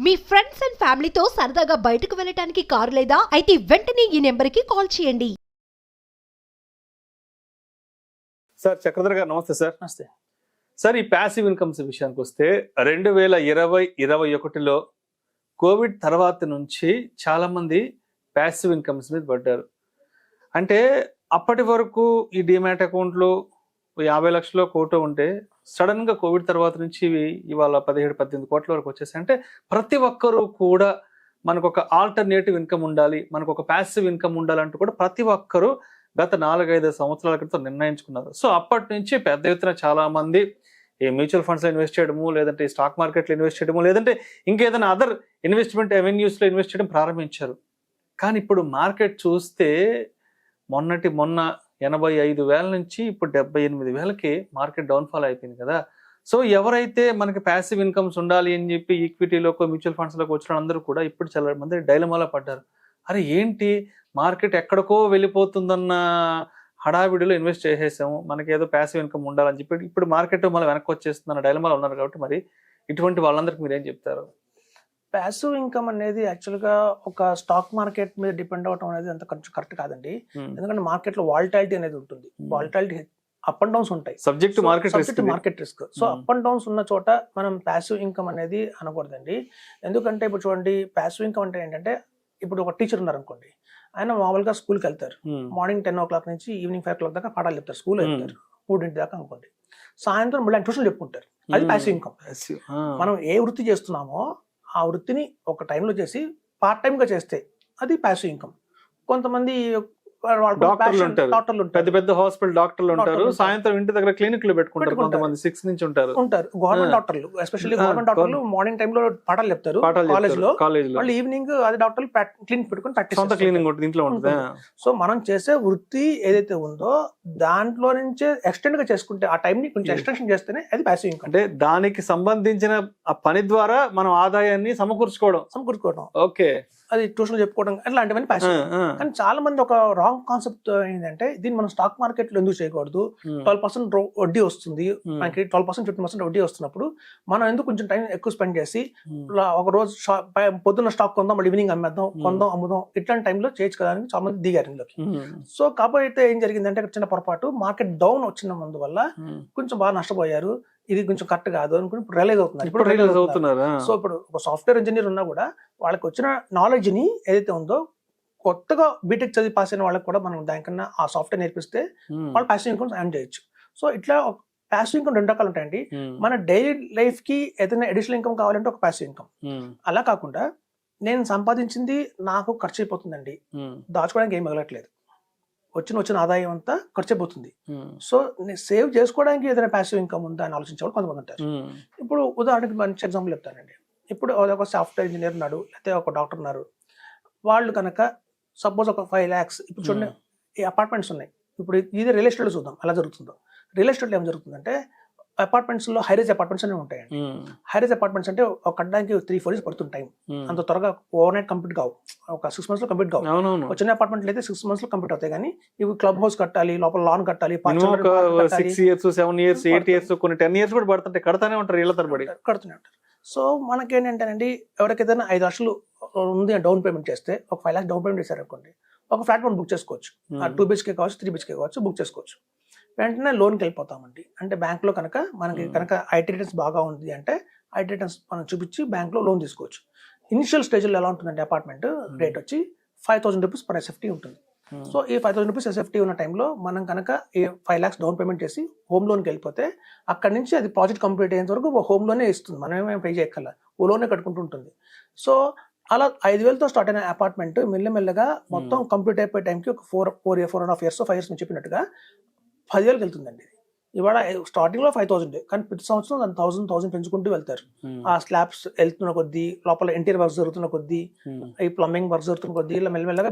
Me friends and ఫ్యామిలీతో సరదాగా బయటకు వెళ్ళటానికి కారు లేదా అయితే వెంటనే ఈ నెంబర్కి కాల్ చేయండి. సార్ చక్రధర్ గారు నమస్తే సార్. నమస్తే సార్, ఈ ప్యాసివ్ ఇన్కమ్స్ విషయానికి వస్తే 2020-21లో కోవిడ్ తర్వాత నుంచి చాలా మంది ప్యాసివ్ ఇన్కమ్స్ మీద పడ్డారు. అంటే అప్పటి వరకు ఈ డిమాట్ అకౌంట్లో 50 లక్షలు కోటో ఉంటే సడన్ గా కోవిడ్ తర్వాత నుంచి ఇవాళ 17-18 కోట్ల వరకు వచ్చేసాయి. అంటే ప్రతి ఒక్కరూ కూడా మనకు ఒక ఆల్టర్నేటివ్ ఇన్కమ్ ఉండాలి, మనకు ఒక ప్యాసివ్ ఇన్కమ్ ఉండాలంటూ కూడా ప్రతి ఒక్కరూ గత 4-5 సంవత్సరాల క్రితం నిర్ణయించుకున్నారు. సో అప్పటి నుంచి పెద్ద ఎత్తున చాలా మంది ఈ మ్యూచువల్ ఫండ్స్ లో ఇన్వెస్ట్ చేయడము, లేదంటే స్టాక్ మార్కెట్లో ఇన్వెస్ట్ చేయడము, లేదంటే ఇంకేదైనా అదర్ ఇన్వెస్ట్మెంట్ అవెన్యూస్ లో ఇన్వెస్ట్ చేయడం ప్రారంభించారు. కానీ ఇప్పుడు మార్కెట్ చూస్తే మొన్న 85,000 నుంచి ఇప్పుడు 78,000కి మార్కెట్ డౌన్ఫాల్ అయిపోయింది కదా. సో ఎవరైతే మనకి ప్యాసివ్ ఇన్కమ్స్ ఉండాలి అని చెప్పి ఈక్విటీలోకి మ్యూచువల్ ఫండ్స్లోకి వచ్చిన అందరూ కూడా ఇప్పుడు చాలా మంది డైలమాలో పడ్డారు. అరే ఏంటి మార్కెట్ ఎక్కడికో వెళ్ళిపోతుందన్న హడావిడిలో ఇన్వెస్ట్ చేసేసాము, మనకి ఏదో ప్యాసివ్ ఇన్కమ్ ఉండాలని చెప్పి ఇప్పుడు మార్కెట్ మళ్ళీ వెనక్కి వచ్చేస్తుందన్న డైలమాలో ఉన్నారు. కాబట్టి మరి ఇటువంటి వాళ్ళందరికీ మీరు ఏం చెప్తారు? ప్యాసివ్ ఇన్కమ్ అనేది యాక్చువల్గా ఒక స్టాక్ మార్కెట్ మీద డిపెండ్ అవడం అనేది అంత కొంచెం కరెక్ట్ కాదండి. ఎందుకంటే మార్కెట్ లో వాలటాలిటీ అనేది ఉంటుంది. వాలటాలిటీ అప్ అండ్ డౌన్స్ ఉంటాయి, subject market risk. So up and downs ఉన్న చోట మనం ప్యాసివ్ ఇన్కమ్ అనేది అనకూడదండి. ఎందుకంటే ఇప్పుడు చూడండి, ప్యాసివ్ ఇన్కమ్ అంటే ఏంటంటే, ఇప్పుడు ఒక టీచర్ ఉన్నారు అనుకోండి, ఆయన మామూలుగా స్కూల్కి వెళ్తారు, మార్నింగ్ 10 o'clock నుంచి ఈవినింగ్ 5 o'clock దాకా పాఠాలు చెప్తారు, స్కూల్ వెళ్తారు 3 దాకా అనుకోండి. సాయంత్రం మళ్ళీ ట్యూషన్ చెప్పుకుంటారు, అది ప్యాసివ్ ఇన్కమ్. మనం ఏ వృత్తి చేస్తున్నామో ఆ వృత్తిని ఒక టైంలో చేసి పార్ట్ టైం గా చేస్తే అది ప్యాసివ్ ఇన్కమ్. కొంతమంది డాక్టర్లు, పెద్ద పెద్ద హాస్పిటల్ డాక్టర్లు ఉంటారు, సాయంత్రం ఇంటి దగ్గర క్లినిక్ లో పెట్టుకుంటారు, కొంతమంది 6 నుంచి ఉంటారు. గవర్నమెంట్ డాక్టర్లు, ఎస్పెషల్లీ గవర్నమెంట్ డాక్టర్లు మార్నింగ్ టైంలో పాఠాలు చెప్తారు కాలేజ్ లో, మళ్ళీ ఈవినింగ్ అది డాక్టర్లు క్లినిక్ పెట్టుకుని ప్రాక్టీస్ ఇంట్లో ఉంటుంది. సో మనం చేసే వృత్తి ఏదైతే ఉందో దాంట్లో నుంచే ఎక్స్టెండ్ గా చేసుకుంటే, ఆ టైం ని కొంచెం ఎక్స్టెన్షన్ చేస్తేనే అది ప్యాసివ్ ఇన్కమ్. అంటే దానికి సంబంధించిన ఆ పని ద్వారా మనం ఆదాయాన్ని సమకూర్చుకోవడం. ఓకే, అది ట్యూషన్ చెప్పుకోవడం అట్లాంటివన్నీ ప్యాసివ్. కానీ చాలా మంది ఒక రాంగ్ కాన్సెప్ట్ ఏంటంటే, దీన్ని మనం స్టాక్ మార్కెట్ లో ఎందుకు చేయకూడదు, 12% వడ్డీ వస్తుంది మనకి, 12% 15% వడ్డీ వస్తున్నప్పుడు మనం ఎందుకు కొంచెం టైం ఎక్కువ స్పెండ్ చేసి ఒక రోజు పొద్దున్న స్టాక్ కొందాం, మళ్ళీ ఈవినింగ్ అమ్మేద్దాం, కొందాం అమ్ముదాం, ఇట్లాంటి టైంలో చేయొచ్చు కదా అని చాలా మంది దిగారు ఇందులోకి. సో కాబట్టి ఏం జరిగిందంటే, చిన్న పొరపాటు, మార్కెట్ డౌన్ వచ్చినందువల్ల కొంచెం బాగా నష్టపోయారు. ఇది కొంచెం కరెక్ట్ కాదు అనుకుని ఇప్పుడు రియలైజ్ అవుతున్నారు. సో ఇప్పుడు ఒక సాఫ్ట్వేర్ ఇంజనీర్ ఉన్నా కూడా వాళ్ళకి వచ్చిన నాలెడ్జ్ ని ఏదైతే ఉందో, కొత్తగా బీటెక్ చదివి పాస్ అయిన వాళ్ళకి కూడా మనం దానికన్నా ఆ సాఫ్ట్వేర్ నేర్పిస్తే వాళ్ళు ప్యాసివ్ ఇన్కమ్ ఎర్న్ చేయొచ్చు. సో ఇట్లా ప్యాసివ్ ఇన్కమ్ 2 రకాలు ఉంటాయండి. మన డైలీ లైఫ్ కి ఏదైనా అడిషనల్ ఇన్కమ్ కావాలంటే ఒక ప్యాసివ్ ఇన్కమ్. అలా కాకుండా నేను సంపాదించింది నాకు ఖర్చు అయిపోతుందండి, దాచుకోవడానికి ఏం మిగలట్లేదు, వచ్చిన ఆదాయం అంతా ఖర్చు అయిపోతుంది, సో నేను సేవ్ చేసుకోవడానికి ఏదైనా ప్యాసివ్ ఇన్కమ్ ఉందా అని ఆలోచించే వాళ్ళు కొంతమంది ఉంటారు. ఇప్పుడు ఉదాహరణకి మంచి ఎగ్జాంపుల్ చెప్తానండి. ఇప్పుడు ఒక సాఫ్ట్వేర్ ఇంజనీర్ ఉన్నాడు, లేకపోతే ఒక డాక్టర్ ఉన్నారు. వాళ్ళు కనుక సపోజ్ ఒక 5 lakhs, ఇప్పుడు చూడండి ఈ అపార్ట్మెంట్స్ ఉన్నాయి, ఇప్పుడు ఇది రియల్ ఎస్టేట్ చూద్దాం ఎలా జరుగుతుందో. రియల్ ఎస్టేట్లో ఏం జరుగుతుందంటే, అపార్ట్మెంట్స్ లో హైరేజ్ అపార్ట్మెంట్స్ అనేవి ఉంటాయండి. హైరేజ్ అపార్ట్మెంట్స్ అంటే ఒక కట్టడానికి 3-4 years పడుతుంది టైం, అంత త్వరగా ఓవర్ నైట్ కంప్లీట్ కావు, ఒక 6 months లో కంప్లీట్ కావు. చిన్న అపార్ట్మెంట్లు అయితే 6 months లో కంప్లీట్ అవుతాయి. కానీ ఇవి క్లబ్ హౌస్ కట్టాలి, లోపల లాన్ కట్టాలి, 6 years 7 years 8 years కొన్ని 10 years కూడా పడుతుంటే కడతానే ఉంటారు, ఇళ్ళ తరబడి కడుతూనే ఉంటారు. సో మనకేంటంటేనండి, ఎవరికైతే 5 లక్షలు ఉంది డౌన్ పేమెంట్ చేస్తే, ఒక 5 lakhs డౌన్ పేమెంట్ చేశారు అనుకోండి, ఒక ఫ్లాట్ మనం బుక్ చేసుకోవచ్చు. 2 BHK కావచ్చు, 3 BHK కావచ్చు, బుక్ చేసుకోవచ్చు. వెంటనే లోన్కి వెళ్ళిపోతామండి. అంటే బ్యాంక్లో కనుక మనకి కనుక ఐటీ రిటర్న్స్ బాగా ఉంది అంటే, ఐటీ రిటర్న్స్ మనం చూపించి బ్యాంక్లో లోన్ తీసుకోవచ్చు. ఇనిషియల్ స్టేజ్లో ఎలా ఉంటుందంటే, అపార్ట్మెంట్ రేట్ వచ్చి 5,000 rupees per SFT ఉంటుంది. సో ఈ 5,000 rupees SFT ఉన్న టైంలో మనం కనుక 5 lakhs డౌన్ పేమెంట్ చేసి హోమ్ లోన్కి వెళ్ళిపోతే, అక్కడి నుంచి అది ప్రాజెక్ట్ కంప్లీట్ అయ్యేంత వరకు హోమ్ లోనే ఇస్తుంది, మనం ఏమేమి పే చేయక్కర్లా, ఓ లోనే కట్టుకుంటూ ఉంటుంది. సో అలా 5,000తో స్టార్ట్ అయిన అపార్ట్మెంట్ మెల్లమెల్లగా మొత్తం కంప్లీట్ అయిపోయే టైంకి ఒక 4.5 years 5 years చెప్పినట్టుగా 10,000కి వెళ్తుందండి. ఇవాళ స్టార్టింగ్ లో 5,000, కానీ ప్రతి సంవత్సరం 1,000 పెంచుకుంటూ వెళ్తారు. ఆ స్లాబ్స్ వెళ్తున్న కొద్దీ, లోపల ఇంటీరియర్ వర్క్స్ జరుగుతున్న కొద్దీ, ఈ ప్లంబింగ్ వర్క్స్ జరుగుతున్న కొద్దీ, ఇలా మెల్లమెల్లగా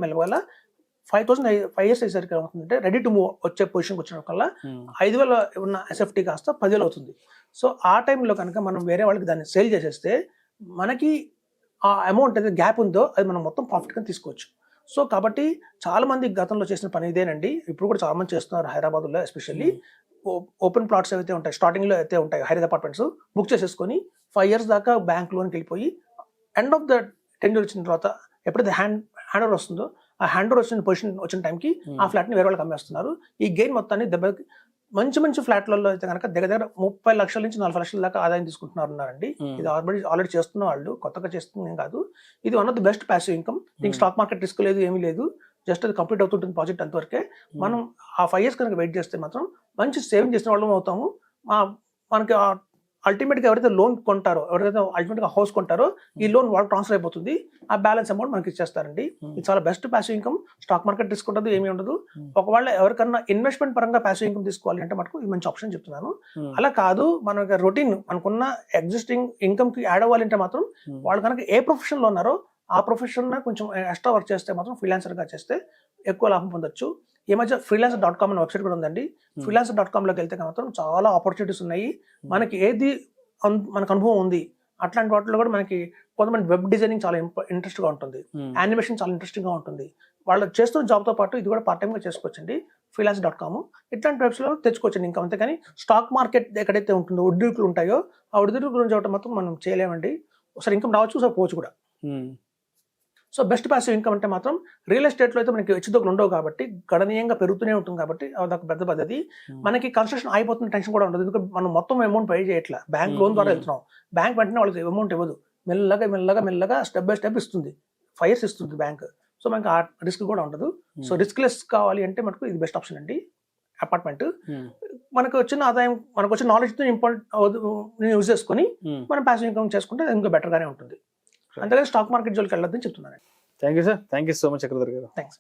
5,000 5 years అయ్యేసరికి ఏమవుతుందంటే, రెడీ టు మూవ్ వచ్చే పొజిషన్కి వచ్చినప్పుడల్లా 5,000 ఉన్న SFT కాస్త 10,000 అవుతుంది. సో ఆ టైంలో కనుక మనం వేరే వాళ్ళకి దాన్ని సేల్ చేసేస్తే, మనకి ఆ అమౌంట్ ఏదైతే గ్యాప్ ఉందో అది మనం మొత్తం ప్రాఫిట్ గా తీసుకోవచ్చు. సో కాబట్టి చాలా మంది గతంలో చేసిన పని ఇదేనండి. ఇప్పుడు కూడా చాలా మంది చేస్తున్నారు హైదరాబాద్లో. ఎస్పెషల్లీ ఓపెన్ ప్లాట్స్ ఏవైతే ఉంటాయి, స్టార్టింగ్లో అయితే ఉంటాయి హైరేజ్ అపార్ట్మెంట్స్, బుక్ చేసేసుకొని 5 years దాకా బ్యాంక్ లోన్కి వెళ్ళిపోయి ఎండ్ ఆఫ్ ద టెన్యూర్ వచ్చిన తర్వాత ఎప్పుడైతే హ్యాండ్ ఓవర్ వస్తుందో ఆ హ్యాండ్ ఓవర్ వచ్చిన పొజిషన్ వచ్చిన టైంకి ఆ ఫ్లాట్ని వేరే వాళ్ళకి అమ్మేస్తున్నారు. ఈ గెయిన్ మొత్తాన్ని దెబ్బకి మంచి ఫ్లాట్లలో అయితే కనుక దగ్గర 30 లక్షల నుంచి 40 లక్షల దాకా ఆదాయం తీసుకుంటున్నారండి. ఇది ఆల్రెడీ చేస్తున్న వాళ్ళు, కొత్తగా చేస్తుంది ఏం కాదు. ఇది one of the best passive income. దీనికి స్టాక్ మార్కెట్ రిస్క్ లేదు, ఏమీ లేదు. జస్ట్ అది కంప్లీట్ అవుతుంటుంది ప్రాజెక్ట్ అంతవరకే. మనం ఆ 5 years కనుక వెయిట్ చేస్తే మాత్రం మంచి సేవింగ్ చేసిన వాళ్ళం అవుతాము. మనకి అల్టిమేట్గా ఎవరైతే లోన్ కొంటారో, ఎవరైతే అల్టిమేట్గా హౌస్ కొంటారో ఈ లోన్ వాళ్ళు ట్రాన్స్ఫర్ అయిపోతుంది. ఆ బ్యాలెన్స్ అమౌంట్ మనకి ఇచ్చేస్తారండి. ఇది చాలా best passive income. Stock market risk ఉండదు, ఏమీ ఉండదు. ఒకవేళ ఎవరికన్నా ఇన్వెస్ట్మెంట్ పరంగా ప్యాసివ్ ఇన్కమ్ తీసుకోవాలి అంటే మటుకు ఇది మంచి ఆప్షన్ చెప్తున్నాను. అలా కాదు, మనకి రొటీన్ మనకున్న ఎగ్జిస్టింగ్ ఇన్కమ్ కి యాడ్ అవ్వాలంటే మాత్రం వాళ్ళు కనుక ఏ ప్రొఫెషన్ లో ఉన్నారో ఆ ప్రొఫెషన్ కొంచెం ఎక్స్ట్రా వర్క్ చేస్తే మాత్రం ఫ్రీలాన్సర్ గా చేస్తే ఎక్కువ లాభం పొందొచ్చు. ఈ మధ్య freelancer.com అనే వెబ్సైట్ కూడా ఉందండి. freelancer.com లోకి వెళ్తే మాత్రం చాలా ఆపర్చునిటీస్ ఉన్నాయి. మనకి ఏది మనకు అనుభవం ఉంది అట్లాంటి వాటిలో కూడా మనకి కొంతమంది వెబ్ డిజైనింగ్ చాలా ఇంట్రెస్ట్ గా ఉంటుంది, యానిమేషన్ చాలా ఇంట్రెస్టింగ్ గా ఉంటుంది. వాళ్ళు చేస్తున్న జాబ్ తో పాటు ఇది కూడా పార్ట్ టైం గా చేసుకోవచ్చండి. freelancer.com ఇట్లాంటి వెబ్సైట్ లో తెచ్చుకోవచ్చండి. ఇంకా అంతేకాని స్టాక్ మార్కెట్ ఎక్కడైతే ఉంటుందో ఒడిదుడుకులు ఉంటాయో ఆ ఒడిదుడుకుల గురించి ఒకటి మాత్రం మనం చేయలేమండి. ఒకసారి ఇన్కమ్ రావచ్చు, ఒకసారి పోవచ్చు కూడా. సో బెస్ట్ ప్యాసివ్ ఇన్కమ్ అంటే మాత్రం రియల్ ఎస్టేట్లో అయితే మనకి హెచ్చుతగ్గులు ఉండవు కాబట్టి గణనీయంగా పెరుగుతూనే ఉంటుంది కాబట్టి అదొక పెద్ద పద్ధతి. మనకి కన్స్ట్రక్షన్ అయిపోతున్న టెన్షన్ కూడా ఉండదు, ఎందుకంటే మనం మొత్తం అమౌంట్ పే చేయట్లా, బ్యాంక్ లోన్ ద్వారా వెళ్తున్నాం. బ్యాంక్ వెంటనే వాళ్ళకి అమౌంట్ ఇవ్వదు, మెల్లగా స్టెప్ బై స్టెప్ ఇస్తుంది. 5 years ఇస్తుంది బ్యాంక్. సో మనకి ఆ రిస్క్ కూడా ఉండదు. సో రిస్క్ లెస్ కావాలి అంటే మనకు ఇది బెస్ట్ ఆప్షన్ అండి. అపార్ట్మెంట్ మనకు వచ్చిన ఆదాయం, మనకు వచ్చిన నాలెడ్జ్ యూజ్ చేసుకొని మనం ప్యాసివ్ ఇన్కమ్ చేసుకుంటే ఇంకా బెటర్ గానే ఉంటుంది. అంతేగాని స్టాక్ మార్కెట్ జోలికి వెళ్ళొద్దని చెప్తున్నాను. Thank you sir, thank you so much Chakradhar గారు. థ్యాంక్స్.